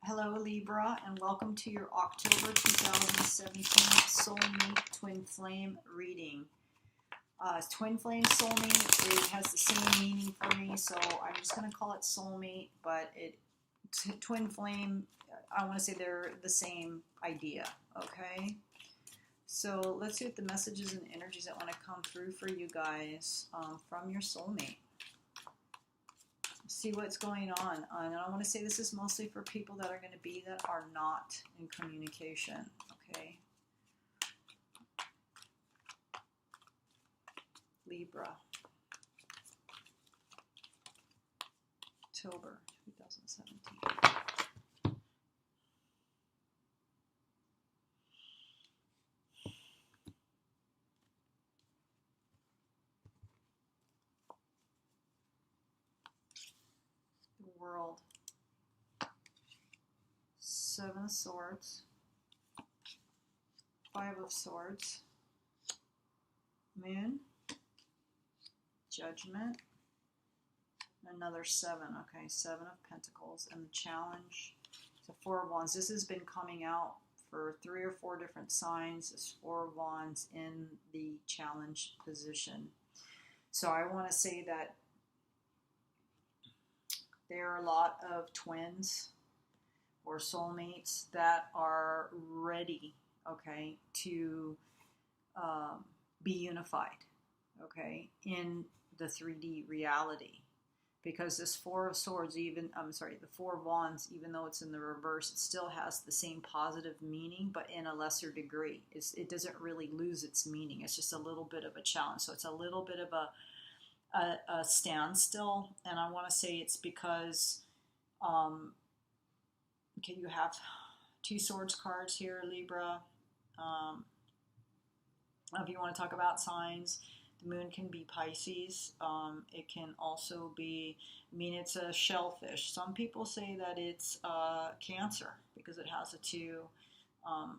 Hello Libra, and welcome to your October 2017 Soulmate Twin Flame reading. Twin Flame Soulmate, it has the same meaning for me, so I'm just going to call it Soulmate, but Twin Flame, I want to say they're the same idea, okay? So let's see what the messages and energies that want to come through for you guys from your soulmate. See what's going on. And I want to say this is mostly for people that are going to be that are not in communication, okay? Libra. October 2017. World. Seven of Swords, Five of Swords, Moon, Judgment, another seven, okay, Seven of Pentacles, and the challenge, the Four of Wands. This has been coming out for 3 or 4 different signs, this Four of Wands in the challenge position. So I want to say that there are a lot of twins or soulmates that are ready, okay, to be unified, okay, in the 3D reality. Because this Four of Swords, the Four of Wands, even though it's in the reverse, it still has the same positive meaning, but in a lesser degree. It doesn't really lose its meaning. It's just a little bit of a challenge. So it's a little bit of a standstill, and I want to say it's because okay, you have 2 swords cards here, Libra. If you want to talk about signs, the moon can be Pisces. It can also be, it's a shellfish. Some people say that it's Cancer because it has the 2 what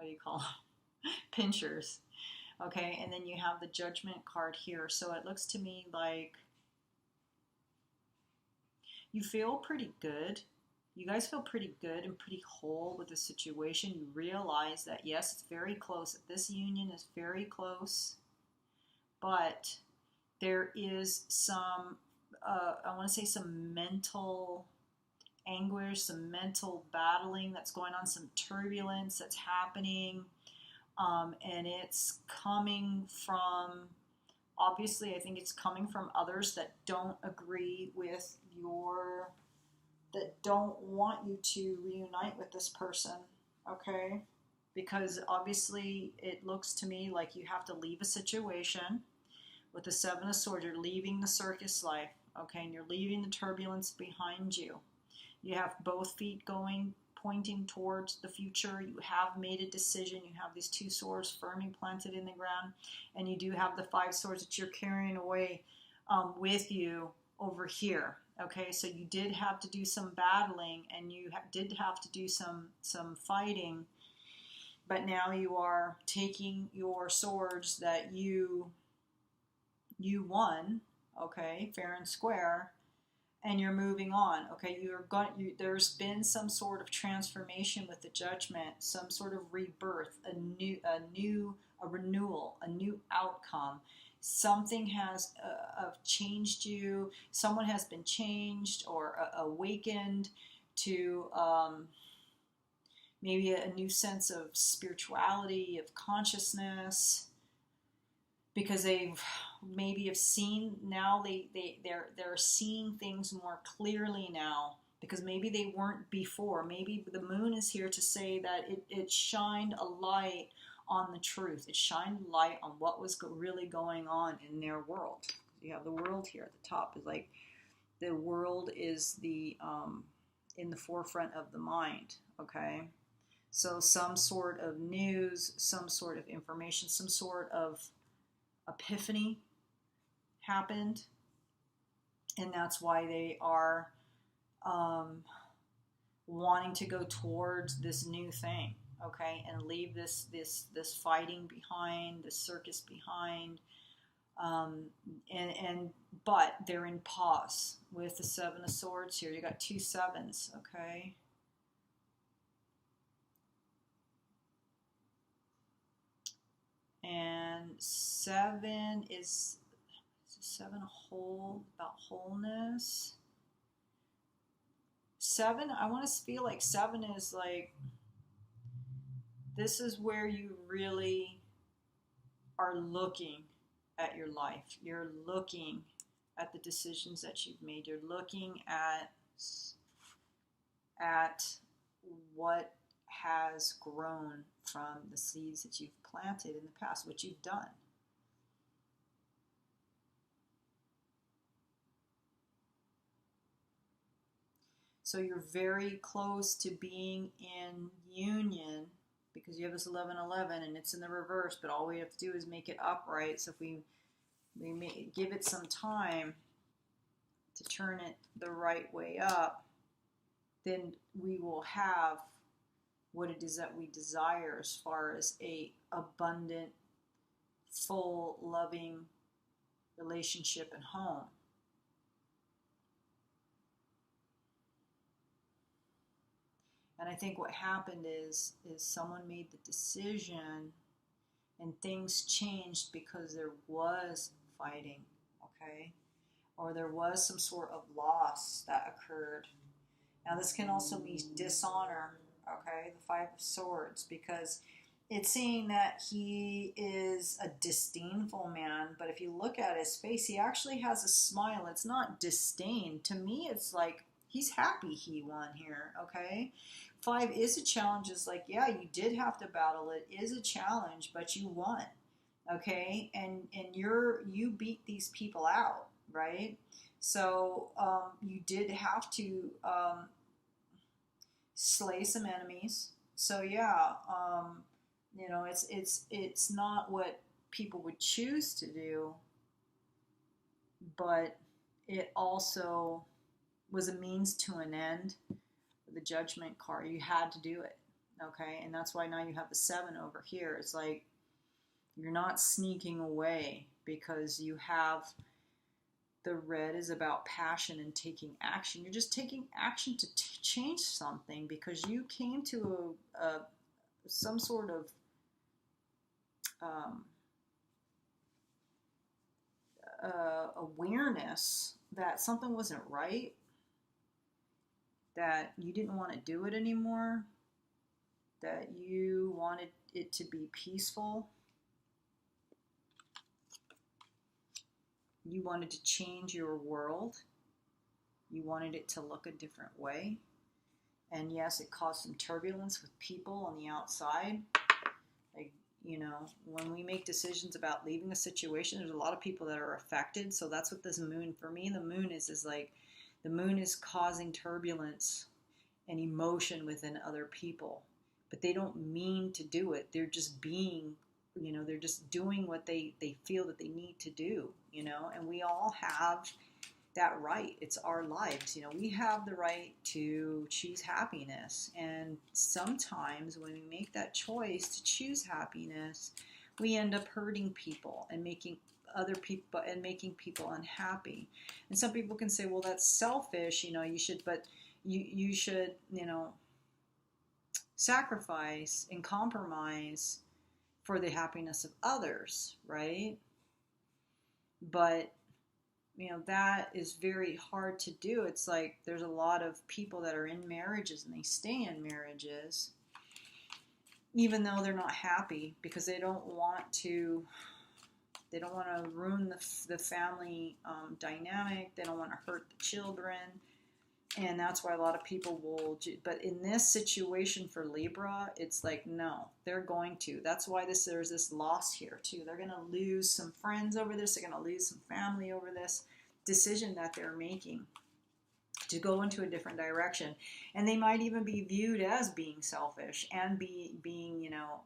do you call them? Pinchers. Okay, and then you have the Judgment card here. So it looks to me like you feel pretty good. You guys feel pretty good and pretty whole with the situation. You realize that, yes, it's very close. This union is very close. But there is some, I want to say some mental anguish, some mental battling that's going on, some turbulence that's happening. And it's coming from, obviously, I think it's coming from others that don't agree with that don't want you to reunite with this person, okay? Because obviously it looks to me like you have to leave a situation. With the Seven of Swords, you're leaving the circus life, okay? And you're leaving the turbulence behind you. You have both feet pointing towards the future. You have made a decision. You have these 2 swords firmly planted in the ground, and you do have the 5 swords that you're carrying away with you over here. Okay, so you did have to do some battling, and you did have to do some fighting, but now you are taking your swords that you won, okay, fair and square, and you're moving on, okay? There's been some sort of transformation with the Judgment, some sort of rebirth, a renewal, a new outcome. Something has changed you. Someone has been changed or awakened to maybe a new sense of spirituality, of consciousness, because they've maybe have seen, now they're seeing things more clearly now, because maybe they weren't before. Maybe the moon is here to say that it shined a light on the truth. It shined light on what was really going on in their world. You have the world here at the top. Is like the world is the in the forefront of the mind, okay? So some sort of news, some sort of information, some sort of epiphany happened, and that's why they are wanting to go towards this new thing, okay, and leave this fighting behind, this circus behind, But they're in pause with the Seven of Swords here. You got two sevens, okay? And seven is seven whole, about wholeness. Seven, I want to feel like seven is like, this is where you really are looking at your life. You're looking at the decisions that you've made. You're looking at what has grown from the seeds that you've planted in the past, what you've done. So you're very close to being in union, because you have this 11-11 and it's in the reverse, but all we have to do is make it upright. So if we give it some time to turn it the right way up, then we will have what it is that we desire as far as a abundant, full, loving relationship and home. And I think what happened is someone made the decision and things changed because there was fighting, okay? Or there was some sort of loss that occurred. Now this can also be dishonor, okay? The Five of Swords, because it's saying that he is a disdainful man, but if you look at his face, he actually has a smile. It's not disdain. To me, it's like he's happy he won here, okay? Five is a challenge. It's like, yeah, you did have to battle. It is a challenge, but you won, okay? And you beat these people out, right? So you did have to slay some enemies. So yeah, you know, it's not what people would choose to do, but it also was a means to an end. The Judgment card, you had to do it, okay? And that's why now you have the 7 over here. It's like you're not sneaking away, because you have the red is about passion and taking action. You're just taking action to change something, because you came to some sort of awareness that something wasn't right, that you didn't want to do it anymore, that you wanted it to be peaceful. You wanted to change your world. You wanted it to look a different way. And yes, it caused some turbulence with people on the outside. Like, you know, when we make decisions about leaving a situation, there's a lot of people that are affected. So that's what this moon, for me, the moon is like, the moon is causing turbulence and emotion within other people. But they don't mean to do it. They're just being, you know, they're just doing what they feel that they need to do, you know. And we all have that right. It's our lives. You know, we have the right to choose happiness. And sometimes when we make that choice to choose happiness, we end up hurting people and making other people and making people unhappy. And some people can say, well, that's selfish, you know, you should, but you should, you know, sacrifice and compromise for the happiness of others, right? But, you know, that is very hard to do. It's like there's a lot of people that are in marriages and they stay in marriages even though they're not happy, because they don't want to ruin the family dynamic. They don't want to hurt the children. And that's why a lot of people will, but in this situation for Libra, it's like, no, they're going to. That's why there's this loss here too. They're going to lose some friends over this. They're going to lose some family over this decision that they're making to go into a different direction. And they might even be viewed as being selfish and being, you know,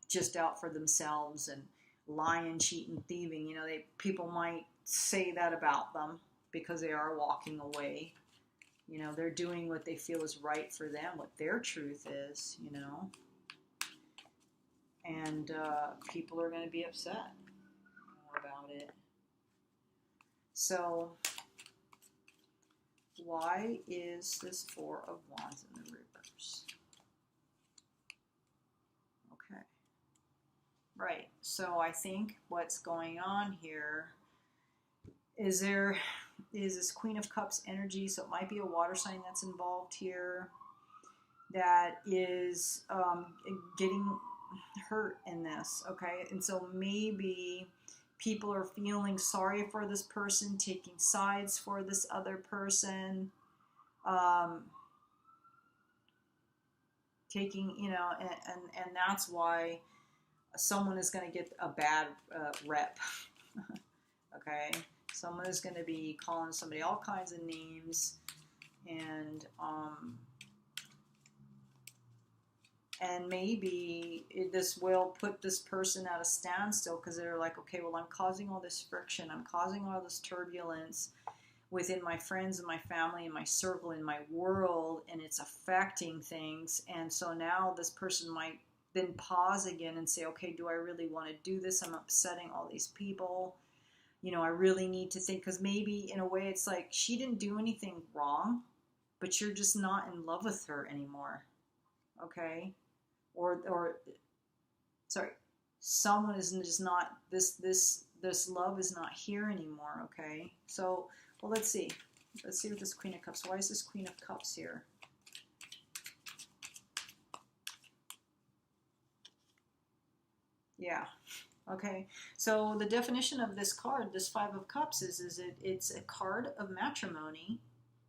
just out for themselves and lying, cheating, thieving. You know, people might say that about them, because they are walking away. You know, they're doing what they feel is right for them, what their truth is, you know. And people are going to be upset about it. So why is this Four of Wands in the reverse? Okay. Right. So I think what's going on here is this Queen of Cups energy. So it might be a water sign that's involved here that is getting hurt in this. Okay. And so maybe people are feeling sorry for this person, taking sides for this other person, taking, you know, and that's why someone is going to get a bad rep. Okay, someone is going to be calling somebody all kinds of names, and maybe this will put this person at a standstill because they're like, okay, well, I'm causing all this friction, I'm causing all this turbulence within my friends and my family and my circle and my world, and it's affecting things. And so now this person might then pause again and say, okay, do I really want to do this? I'm upsetting all these people. You know, I really need to think, because maybe in a way it's like she didn't do anything wrong, but you're just not in love with her anymore. Okay? Or sorry, someone is just not, this love is not here anymore. Okay? So, well, let's see with this Queen of Cups. Why is this Queen of Cups here? Yeah. Okay. So the definition of this card, this Five of Cups, it's a card of matrimony,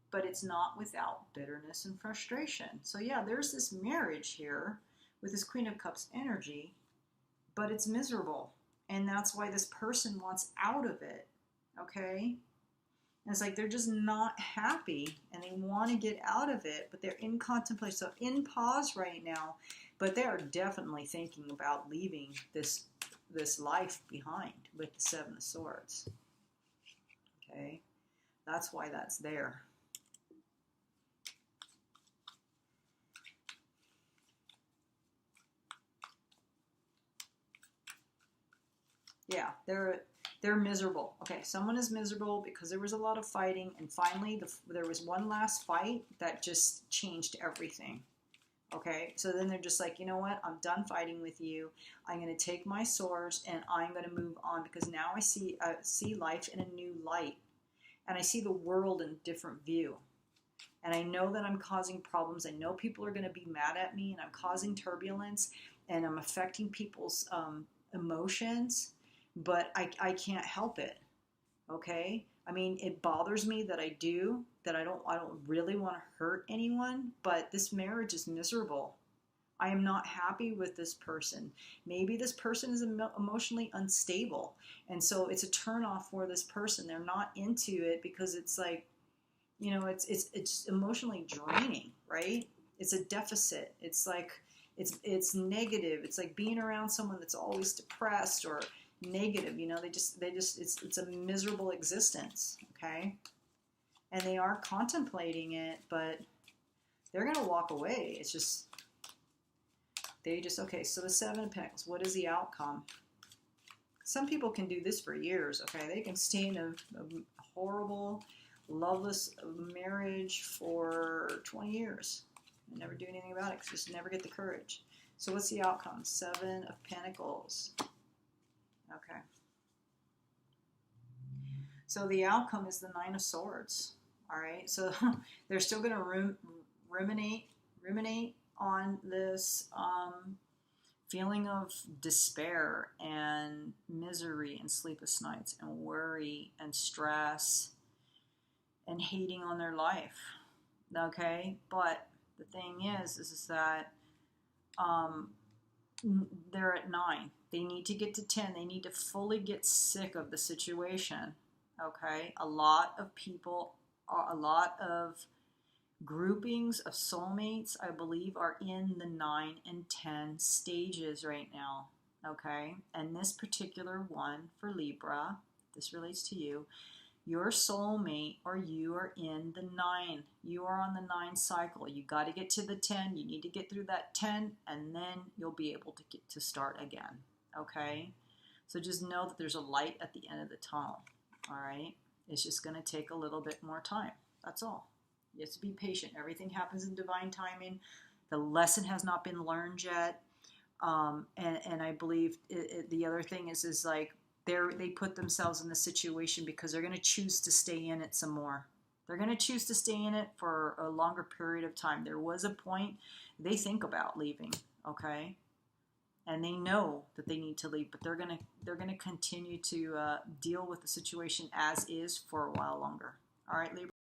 but it's not without bitterness and frustration. So yeah, there's this marriage here with this Queen of Cups energy, but it's miserable. And that's why this person wants out of it. Okay? And it's like they're just not happy and they want to get out of it, but they're in contemplation. So in pause right now, but they are definitely thinking about leaving this life behind with the Seven of Swords. Okay? That's why that's there. Yeah, they're miserable. Okay, someone is miserable because there was a lot of fighting, and finally there was one last fight that just changed everything. Okay, so then they're just like, you know what? I'm done fighting with you. I'm going to take my swords and I'm going to move on, because now I see life in a new light, and I see the world in a different view. And I know that I'm causing problems. I know people are going to be mad at me, and I'm causing turbulence, and I'm affecting people's emotions. But I can't help it. Okay? I mean, it bothers me that I don't really want to hurt anyone, but this marriage is miserable. I am not happy with this person. Maybe this person is emotionally unstable, and so it's a turnoff for this person. They're not into it because it's like, you know, it's emotionally draining, right? It's a deficit. It's like it's negative. It's like being around someone that's always depressed or negative, you know, they just it's a miserable existence. Okay? And they are contemplating it, but they're going to walk away. It's just okay, so the Seven of Pentacles, what is the outcome? Some people can do this for years. Okay? They can stay in a horrible, loveless marriage for 20 years and never do anything about it, because just never get the courage. So what's the outcome? Seven of Pentacles. Okay. So the outcome is the Nine of Swords. All right. So they're still going to ruminate on this feeling of despair and misery and sleepless nights and worry and stress and hating on their life. Okay. But the thing is that they're at 9. They need to get to 10. They need to fully get sick of the situation. Okay? A lot of people, a lot of groupings of soulmates, I believe, are in the 9 and 10 stages right now. Okay? And this particular one for Libra, this relates to you, your soulmate or you are in the 9. You are on the 9 cycle. You got to get to the 10. You need to get through that 10, and then you'll be able to get to start again. Okay? So just know that there's a light at the end of the tunnel. All right. It's just going to take a little bit more time. That's all. You have to be patient. Everything happens in divine timing. The lesson has not been learned yet. And I believe the other thing is like they put themselves in the situation because they're going to choose to stay in it some more. They're going to choose to stay in it for a longer period of time. There was a point they think about leaving, okay? And they know that they need to leave, but they're gonna continue to deal with the situation as is for a while longer. All right, Libra.